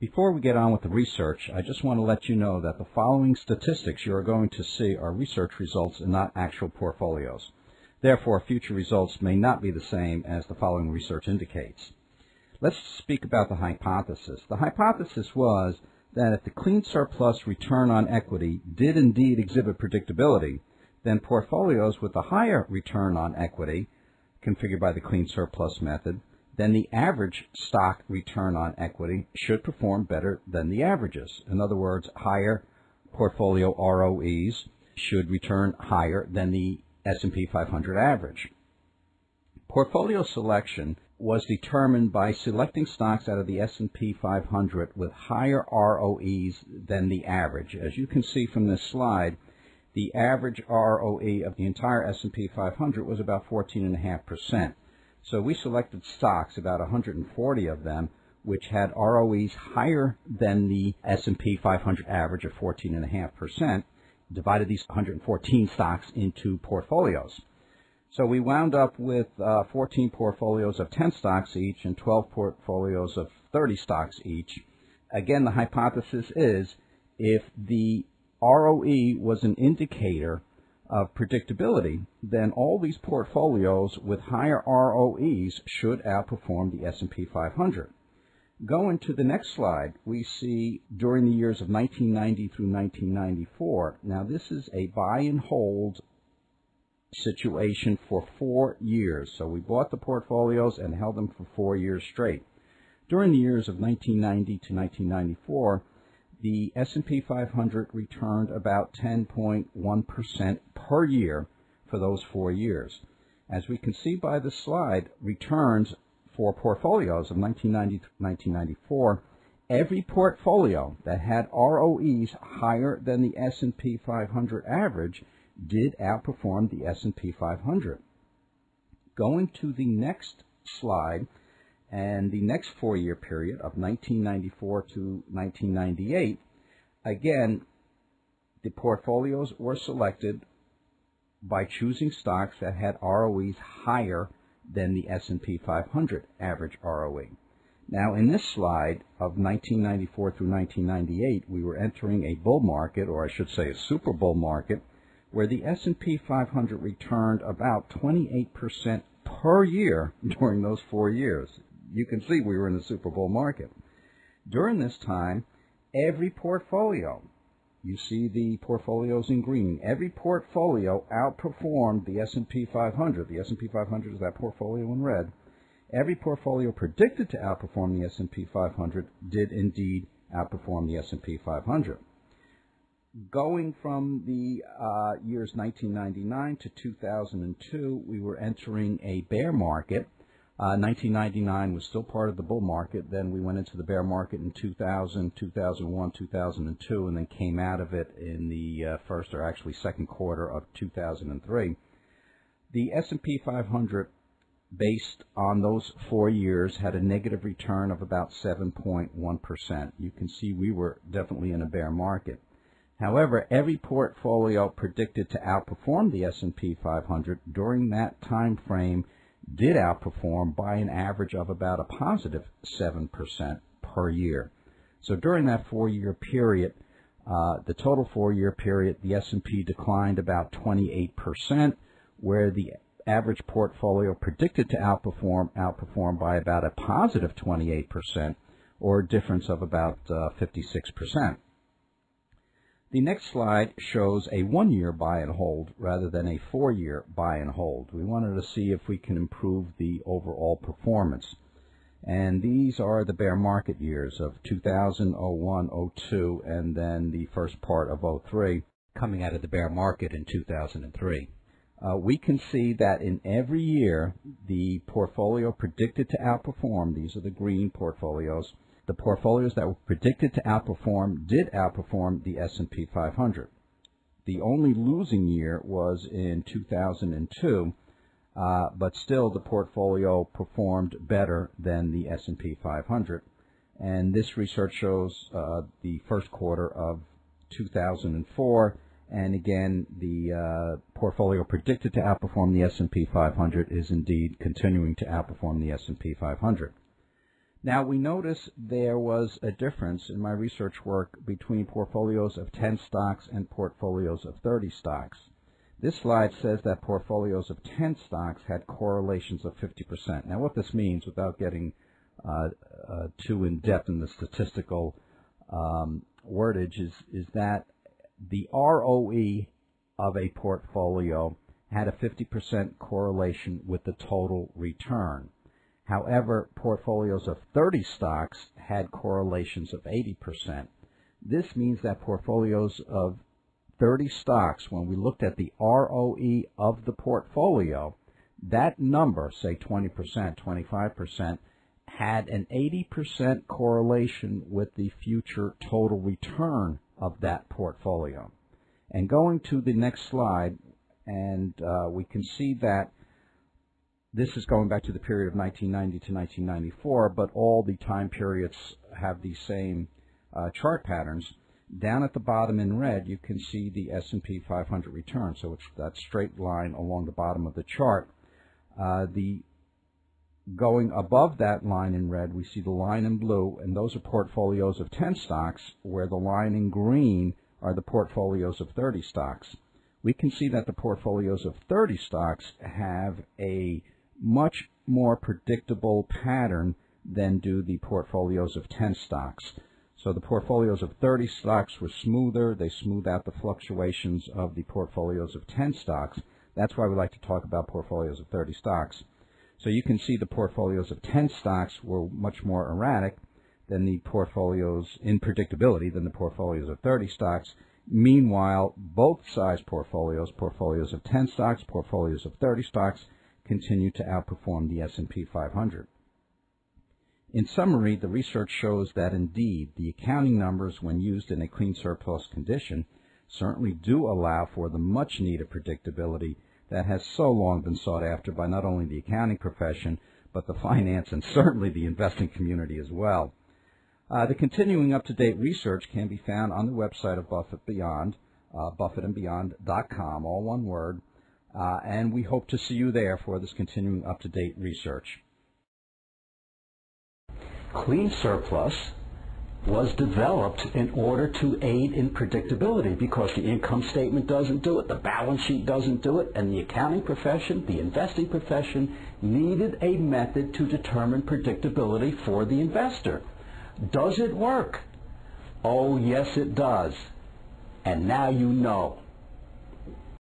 Before we get on with the research, I just want to let you know that the following statistics you are going to see are research results and not actual portfolios. Therefore, future results may not be the same as the following research indicates. Let's speak about the hypothesis. The hypothesis was that if the clean surplus return on equity did indeed exhibit predictability, then portfolios with a higher return on equity, configured by the clean surplus method, then the average stock return on equity should perform better than the averages. In other words, higher portfolio ROEs should return higher than the S&P 500 average. Portfolio selection was determined by selecting stocks out of the S&P 500 with higher ROEs than the average. As you can see from this slide, the average ROE of the entire S&P 500 was about 14.5%. So we selected stocks, about 140 of them, which had ROEs higher than the S&P 500 average of 14.5%, divided these 114 stocks into portfolios. So we wound up with 14 portfolios of 10 stocks each and 12 portfolios of 30 stocks each. Again, the hypothesis is if the ROE was an indicator of predictability, then all these portfolios with higher ROEs should outperform the S&P 500. Going to the next slide, we see during the years of 1990 through 1994. Now, this is a buy and hold situation for 4 years. So we bought the portfolios and held them for 4 years straight. During the years of 1990 to 1994, the S&P 500 returned about 10.1% per year for those 4 years. As we can see by the slide, returns for portfolios of 1990 to 1994, every portfolio that had ROEs higher than the S&P 500 average did outperform the S&P 500. Going to the next slide, and the next 4-year period of 1994 to 1998, again, the portfolios were selected by choosing stocks that had ROEs higher than the S&P 500 average ROE. Now, in this slide of 1994 through 1998, we were entering a bull market, or I should say a super bull market, where the S&P 500 returned about 28% per year during those 4 years. You can see we were in the super bull market. During this time, every portfolio, you see the portfolios in green, every portfolio outperformed the S&P 500. The S&P 500 is that portfolio in red. Every portfolio predicted to outperform the S&P 500 did indeed outperform the S&P 500. Going from the years 1999 to 2002, we were entering a bear market. 1999 was still part of the bull market. Then we went into the bear market in 2000, 2001, 2002, and then came out of it in the first or actually second quarter of 2003. The S&P 500, based on those 4 years, had a negative return of about 7.1%. You can see we were definitely in a bear market. However, every portfolio predicted to outperform the S&P 500 during that time frame did outperform by an average of about a positive 7% per year. So during that 4-year period, the total 4-year period, the S&P declined about 28%, where the average portfolio predicted to outperform by about a positive 28%, or a difference of about 56%. The next slide shows a 1-year buy and hold rather than a 4-year buy and hold. We wanted to see if we can improve the overall performance. And these are the bear market years of 2000, 01, 02, and then the first part of 03, coming out of the bear market in 2003. We can see that in every year, the portfolio predicted to outperform, these are the green portfolios, the portfolios that were predicted to outperform did outperform the S&P 500. The only losing year was in 2002, but still the portfolio performed better than the S&P 500. And this research shows the first quarter of 2004, and again, the portfolio predicted to outperform the S&P 500 is indeed continuing to outperform the S&P 500. Now, we notice there was a difference in my research work between portfolios of 10 stocks and portfolios of 30 stocks. This slide says that portfolios of 10 stocks had correlations of 50%. Now, what this means, without getting too in-depth in the statistical wordage, is that the ROE of a portfolio had a 50% correlation with the total return. However, portfolios of 30 stocks had correlations of 80%. This means that portfolios of 30 stocks, when we looked at the ROE of the portfolio, that number, say 20%, 25%, had an 80% correlation with the future total return of that portfolio. And going to the next slide, and we can see that this is going back to the period of 1990 to 1994, but all the time periods have the same chart patterns. Down at the bottom in red, you can see the S&P 500 return. So it's that straight line along the bottom of the chart. Going above that line in red, we see the line in blue, and those are portfolios of 10 stocks, where the line in green are the portfolios of 30 stocks. We can see that the portfolios of 30 stocks have a much more predictable pattern than do the portfolios of 10 stocks. So the portfolios of 30 stocks were smoother. They smooth out the fluctuations of the portfolios of 10 stocks. That's why we like to talk about portfolios of 30 stocks. So you can see the portfolios of 10 stocks were much more erratic than the portfolios in predictability than the portfolios of 30 stocks. Meanwhile, both size portfolios, portfolios of 10 stocks, portfolios of 30 stocks, continue to outperform the S&P 500. In summary, the research shows that indeed the accounting numbers, when used in a clean surplus condition, certainly do allow for the much needed predictability that has so long been sought after by not only the accounting profession, but the finance and certainly the investing community as well. The continuing up-to-date research can be found on the website of Buffett Beyond, buffettandbeyond.com, all one word, and we hope to see you there for this continuing up-to-date research. Clean surplus was developed in order to aid in predictability because the income statement doesn't do it, the balance sheet doesn't do it, and the accounting profession, the investing profession, needed a method to determine predictability for the investor. Does it work? Oh, yes, it does. And now you know.